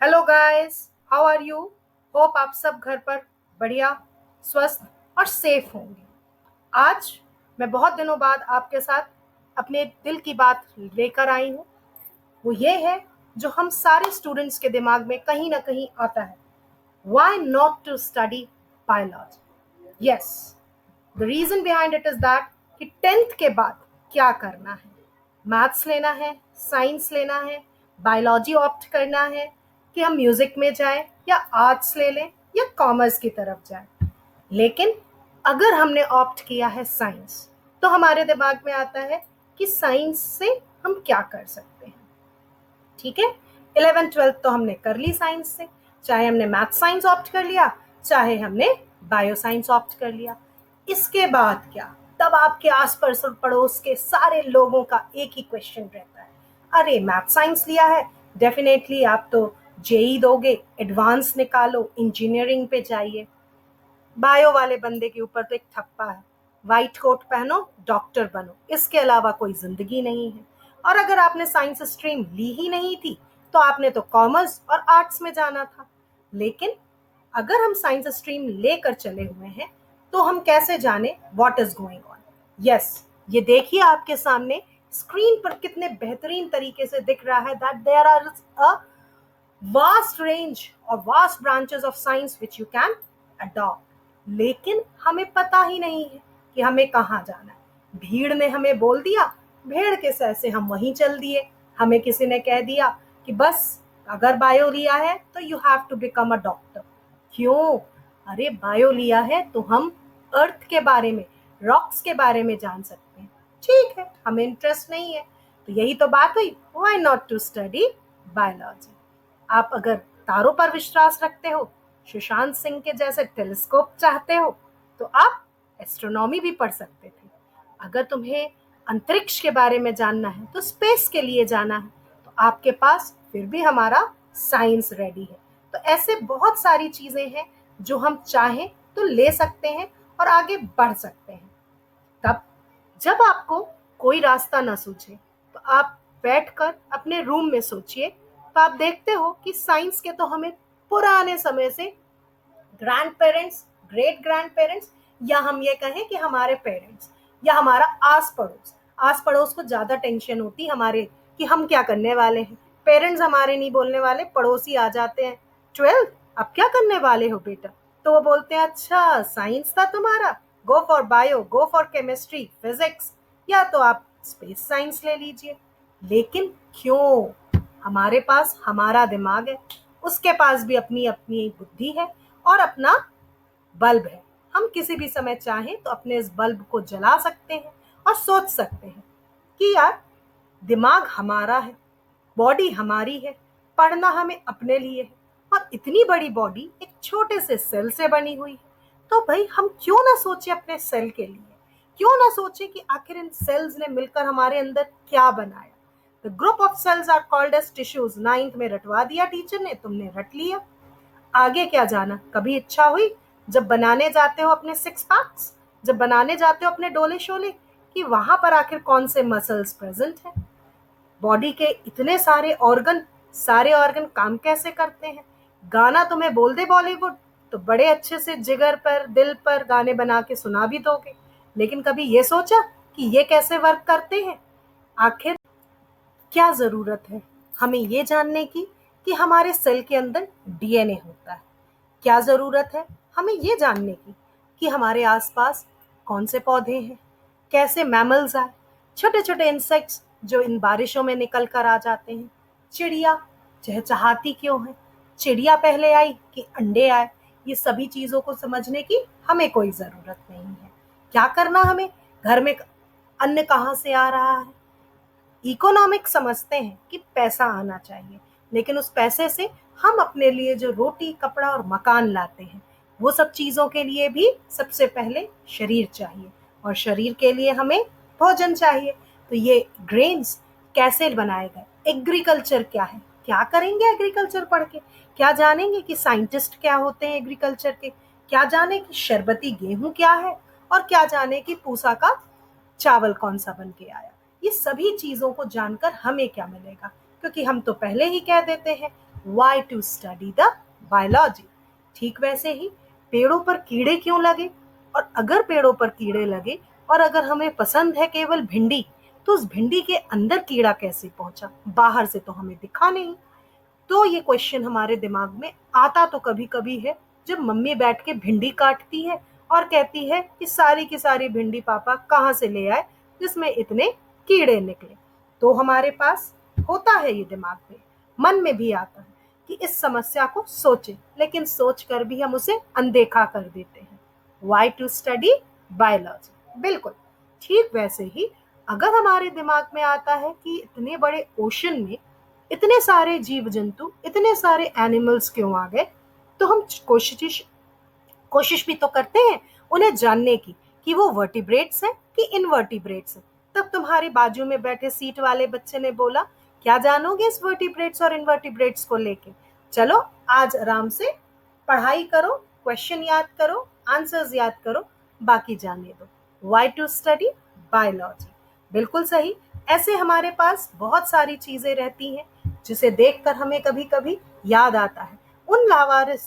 Hello guys, how are you? Hope आप सब घर पर बढ़िया, स्वस्थ और सेफ होंगे। आज मैं बहुत दिनों बाद आपके साथ अपने दिल की बात लेकर आई हूँ। वो ये है जो हम सारे स्टूडेंट्स के दिमाग में कहीं ना कहीं आता है। Why not to study biology? Yes, the reason behind it is that कि टेंथ के बाद क्या करना है। मैथ्स लेना है, साइंस लेना है, बायोलॉजी ऑप्ट करना है, कि हम म्यूजिक में जाएं या आर्ट्स ले लें या कॉमर्स की तरफ जाएं। लेकिन अगर हमने ऑप्ट किया है साइंस, तो हमारे दिमाग में आता है कि साइंस से हम क्या कर सकते हैं। ठीक है, 11th 12th तो हमने कर ली साइंस से, चाहे हमने मैथ साइंस ऑप्ट कर लिया, चाहे हमने बायो साइंस ऑप्ट कर लिया। इसके बाद क्या? तब आपके आस पास पड़ोस के सारे लोगों का एक ही क्वेश्चन रहता है, अरे मैथ साइंस लिया है, डेफिनेटली आप तो जेई दोगे, एडवांस निकालो, इंजीनियरिंग पे जाइए। बायो वाले बंदे के ऊपर तो एक ठप्पा है, व्हाइट कोट पहनो, डॉक्टर बनो, इसके अलावा कोई जिंदगी नहीं है। और अगर आपने साइंस स्ट्रीम ली ही नहीं थी, तो आपने तो कॉमर्स और आर्ट्स में जाना था। लेकिन अगर हम साइंस स्ट्रीम लेकर चले हुए हैं, तो हम कैसे जाने what is going on? Yes, ये देखिए आपके सामने स्क्रीन पर कितने बेहतरीन तरीके से दिख रहा है that there are a vast range or vast branches of science which you can adopt। लेकिन हमें पता ही नहीं है कि हमें कहाँ जाना है। भीड़ ने हमें बोल दिया, भेड़ के सर से हम वहीं चल दिए। हमें किसी ने कह दिया कि बस अगर बायो लिया है तो you have to become a doctor. क्यों? अरे बायो लिया है तो हम अर्थ के बारे में, रॉक्स के बारे में जान सकते हैं। ठीक है, हमें इंटरेस्ट नहीं है, तो यही तो बात हुई, why not to study biology. आप अगर तारों पर विश्वास रखते हो, सुशांत सिंह के जैसे टेलीस्कोप चाहते हो, तो आप एस्ट्रोनॉमी भी पढ़ सकते थे। अगर तुम्हें अंतरिक्ष के बारे में जानना है, तो स्पेस के लिए जाना है, तो आपके पास फिर भी हमारा साइंस रेडी है। तो ऐसे बहुत सारी चीजें हैं जो हम चाहें तो ले सकते हैं और आगे बढ़ सकते हैं। तब जब आपको कोई रास्ता ना सूझे, तो आप बैठकर अपने रूम में सोचिए, तो आप देखते हो कि साइंस के तो हमें पुराने समय से grand parents, great grand parents, या हम ये कहें कि हमारे पेरेंट्स या हमारा आस पड़ोस को ज्यादा टेंशन होती हमारे कि हम क्या करने वाले हैं। पेरेंट्स हमारे नहीं बोलने वाले, पड़ोसी आ जाते हैं, 12th अब क्या करने वाले हो बेटा? तो वो बोलते हैं अच्छा साइंस था तुम्हारा, go for bio, go for chemistry, physics, या तो आप स्पेस साइंस ले लीजिए। लेकिन क्यों? हमारे पास हमारा दिमाग है, उसके पास भी अपनी अपनी बुद्धि है और अपना बल्ब है। हम किसी भी समय चाहें तो अपने इस बल्ब को जला सकते हैं और सोच सकते हैं कि यार दिमाग हमारा है, बॉडी हमारी है, पढ़ना हमें अपने लिए है, और इतनी बड़ी बॉडी एक छोटे से सेल से बनी हुई है। तो भाई हम क्यों ना सोचे अपने सेल के लिए, क्यों ना सोचे कि आखिर इन सेल्स ने मिलकर हमारे अंदर क्या बनाया। The group of cells are called as tissues, 9th में रटवा दिया टीचर ने, तुमने रट लिया। आगे क्या जाना? कभी इच्छा हुई जब बनाने जाते हो अपने सिक्स पैक्स, जब बनाने जाते हो अपने डोले शोले, कि वहां पर आखिर कौन से मसल्स प्रेजेंट है? बॉडी के इतने सारे ऑर्गन काम कैसे करते हैं? गाना तुम्हें बोल दे बॉलीवुड, तो बड़े अच्छे से जिगर पर, दिल पर गाने बना के सुना भी दोगे, लेकिन कभी ये सोचा कि ये कैसे वर्क करते हैं? आखिर क्या जरूरत है हमें ये जानने की कि हमारे सेल के अंदर डीएनए होता है? क्या जरूरत है हमें ये जानने की कि हमारे आसपास कौन से पौधे हैं, कैसे मैमल्स आए, छोटे छोटे इंसेक्ट्स जो इन बारिशों में निकल कर आ जाते हैं, चिड़िया चहचहाती क्यों है, चिड़िया पहले आई कि अंडे आए, ये सभी चीजों को समझने की हमें कोई जरूरत नहीं है। क्या करना हमें? घर में अन्न कहाँ से आ रहा है? इकोनॉमिक समझते हैं कि पैसा आना चाहिए, लेकिन उस पैसे से हम अपने लिए जो रोटी, कपड़ा और मकान लाते हैं, वो सब चीजों के लिए भी सबसे पहले शरीर चाहिए, और शरीर के लिए हमें भोजन चाहिए। तो ये ग्रेन्स कैसे बनाए गए? एग्रीकल्चर क्या है? क्या करेंगे एग्रीकल्चर पढ़ के? क्या जानेंगे कि साइंटिस्ट क्या होते हैं एग्रीकल्चर के? क्या जाने कि शरबती गेहूं क्या है? और क्या जाने कि पूसा का चावल कौन सा बन के आया? ये सभी चीजों को जानकर हमें क्या मिलेगा? क्योंकि हम तो पहले ही कह देते हैं Why to study the biology? ठीक वैसे ही पेड़ों पर कीड़े क्यों लगे, और अगर पेड़ों पर कीड़े लगे और अगर हमें पसंद है केवल भिंडी, तो उस भिंडी के अंदर कीड़ा कैसे पहुंचा, बाहर से तो हमें दिखा नहीं। तो ये क्वेश्चन हमारे दिमाग में आता तो कभी कभी है जब मम्मी बैठ के भिंडी काटती है और कहती है कि सारी की सारी भिंडी पापा कहाँ से ले आए जिसमें इतने कीड़े निकले। तो हमारे पास होता है ये दिमाग में, मन में भी आता है कि इस समस्या को सोचे, लेकिन सोच कर भी हम उसे अनदेखा कर देते हैं। Why to study biology? बिल्कुल ठीक वैसे ही अगर हमारे दिमाग में आता है कि इतने बड़े ओशन में इतने सारे जीव जंतु, इतने सारे एनिमल्स क्यों आ गए, तो हम कोशिश भी तो करते हैं उन्हें जानने की कि वो वर्टिब्रेट्स हैं कि इनवर्टिब्रेट्स हैं। तब तुम्हारे बाजू में बैठे सीट वाले बच्चे ने बोला, क्या जानोगे इस वर्टिब्रेट्स और इनवर्टिब्रेट्स को लेके? चलो आज आराम से पढ़ाई करो, क्वेश्चन याद करो, आंसर्स याद करो, बाकी जाने दो। Why to study biology? बिल्कुल सही। ऐसे हमारे पास बहुत सारी चीजें रहती हैं जिसे देखकर हमें कभी कभी याद आता है उन लावारिस,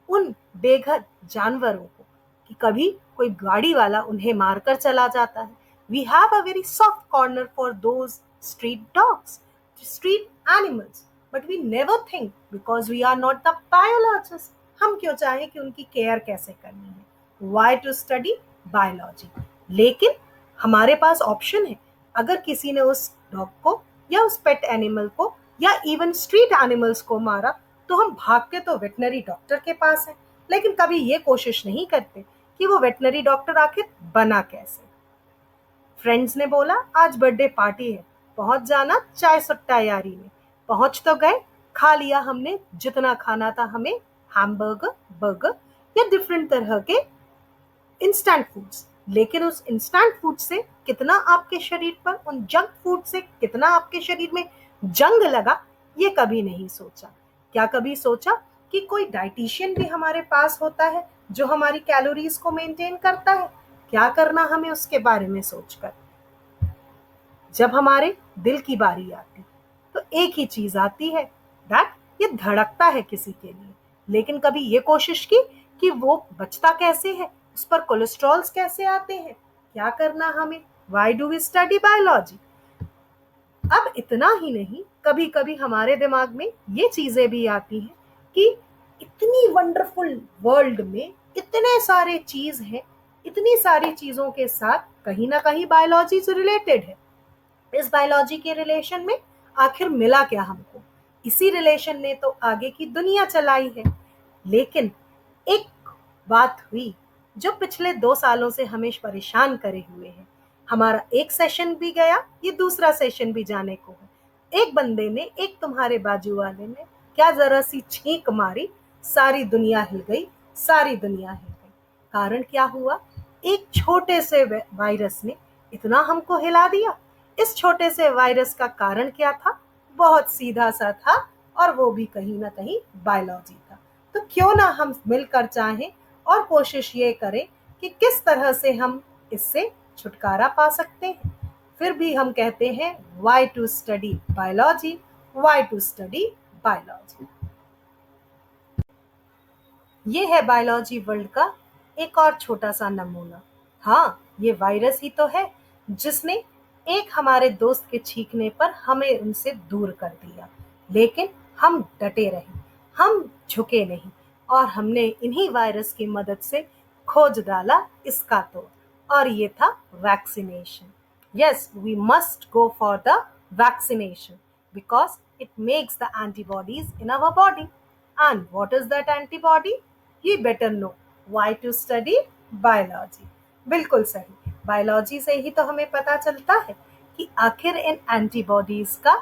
उन बेघर जानवरों को, कि कभी कोई गाड़ी वाला उन्हें मारकर चला जाता है। We have a very soft corner for those street dogs, street animals, but we never think because we are not the biologist, हम क्यों चाहें कि उनकी केयर कैसे करनी है। Why to study biology? लेकिन हमारे पास ऑप्शन है। अगर किसी ने उस डॉग को या उस पेट एनिमल को या इवन स्ट्रीट एनिमल्स को मारा, तो हम भाग के तो वेटनरी डॉक्टर के पास हैं, लेकिन कभी ये कोशिश नहीं करते कि वो वेटनरी डॉक्टर आखिर बना कैसे। फ्रेंड्स ने बोला आज बर्थडे पार्टी है, पहुंच जाना चाय सुट्टा यारी में। पहुंच तो गए, खा लिया हमने जितना खाना था हमें, हैमबर्गर, बर्गर या डिफरेंट तरह के इंस्टेंट फूड्स। लेकिन उस इंस्टेंट फूड से कितना आपके शरीर पर, उन जंक फूड से कितना आपके शरीर में जंग लगा, ये कभी नहीं सोचा। क्या कभी सोचा कि कोई डाइटिशियन भी हमारे पास होता है जो हमारी कैलोरीज को मेंटेन करता है? क्या करना हमें उसके बारे में सोचकर। जब हमारे दिल की बारी आती तो एक ही चीज आती है, दैट ये धड़कता है किसी के लिए, लेकिन कभी ये कोशिश की कि वो बचता कैसे है, उस पर कोलेस्ट्रॉल्स कैसे आते हैं? क्या करना हमें? Why do we study biology? अब इतना ही नहीं, कभी कभी हमारे दिमाग में ये चीजें भी आती हैं कि इतनी वंडरफुल वर्ल्ड में इतने सारे चीज हैं, इतनी सारी चीजों के साथ कहीं ना कहीं बायोलॉजी से रिलेटेड है। इस बायोलॉजी के रिलेशन में आखिर मिला क्या हमको? इसी रिलेशन ने तो आगे की दुनिया चलाई है। लेकिन एक बात हुई जो पिछले 2 सालों से हमें परेशान करे हुए है। हमारा एक सेशन भी गया, ये दूसरा सेशन भी जाने को है। एक बंदे ने, एक तुम्हारे बाजू वाले ने क्या जरा सी छींक मारी, सारी दुनिया हिल गई, सारी दुनिया हिल गई। कारण क्या हुआ? एक छोटे से वायरस ने इतना हमको हिला दिया। इस छोटे से वायरस का कारण क्या था? बहुत सीधा सा था, और वो भी कहीं ना कहीं बायोलॉजी था। तो क्यों ना हम मिलकर चाहें और कोशिश ये करें कि किस तरह से हम इससे छुटकारा पा सकते हैं। फिर भी हम कहते हैं why to study biology, why to study biology. ये है बायोलॉजी वर्ल्ड का एक और छोटा सा नमूना। हाँ, ये वायरस ही तो है जिसने एक हमारे दोस्त के छींकने पर हमें उनसे दूर कर दिया, लेकिन हम डटे रहे, हम झुके नहीं, और हमने इन्हीं वायरस की मदद से खोज डाला इसका तोड़, और ये था vaccination. Yes, we must go for the vaccination because it makes the antibodies in our body. And what is that antibody? You better know. Why to study biology? बिल्कुल सही, बायोलॉजी से ही तो हमें पता चलता है कि आखिर इन एंटीबॉडीज का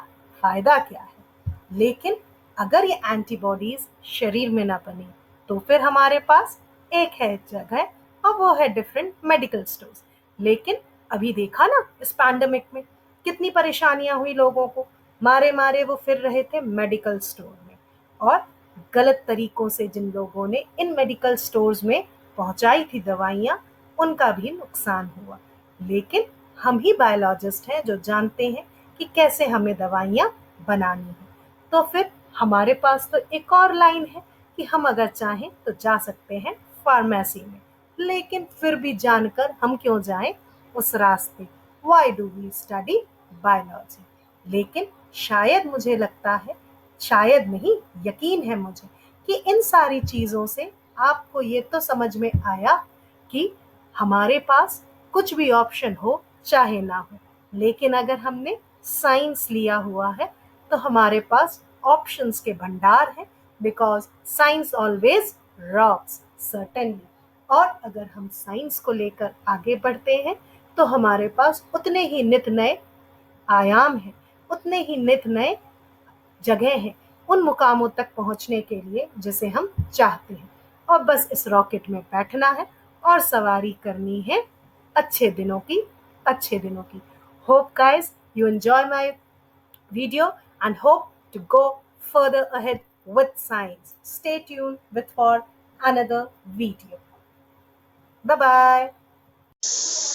फायदा क्या है। लेकिन अगर ये एंटीबॉडीज शरीर में ना बने, तो फिर हमारे पास एक है जगह, और वो है डिफरेंट मेडिकल स्टोर्स। लेकिन अभी देखा ना इस पैंडेमिक में कितनी परेशानियां हुई लोगों को, मारे मारे वो फिर रहे थे मेडिकल स्टोर में, और गलत तरीकों से जिन लोगों ने इन मेडिकल स्टोर्स में पहुंचाई थी दवाइयां, उनका भी नुकसान हुआ। लेकिन हम ही बायोलॉजिस्ट हैं जो जानते हैं कि कैसे हमें दवाइयां बनानी है। तो फिर हमारे पास तो एक और लाइन है कि हम अगर चाहें तो जा सकते हैं फार्मेसी में, लेकिन फिर भी जानकर हम क्यों जाएं उस रास्ते? Why do we study biology? लेकिन शायद मुझे लगता है, शायद नहीं, यकीन है मुझे कि इन सारी चीजों से आपको ये तो समझ में आया कि हमारे पास कुछ भी ऑप्शन हो चाहे ना हो, लेकिन अगर हमने साइंस लिया हुआ है तो हमारे पास ऑप्शंस के भंडार हैं, because science always rocks certainly. और अगर हम साइंस को लेकर आगे बढ़ते हैं तो हमारे पास उतने ही नित नए आयाम हैं, उतने ही नित नए जगह हैं उन मुकामों तक पहुंचने के लिए जिसे हम चाहते हैं। और बस इस रॉकेट में बैठना है और सवारी करनी है अच्छे दिनों की, अच्छे दिनों की। Hope guys you enjoy my video and hope to go further ahead with science. Stay tuned with for another video. Bye bye.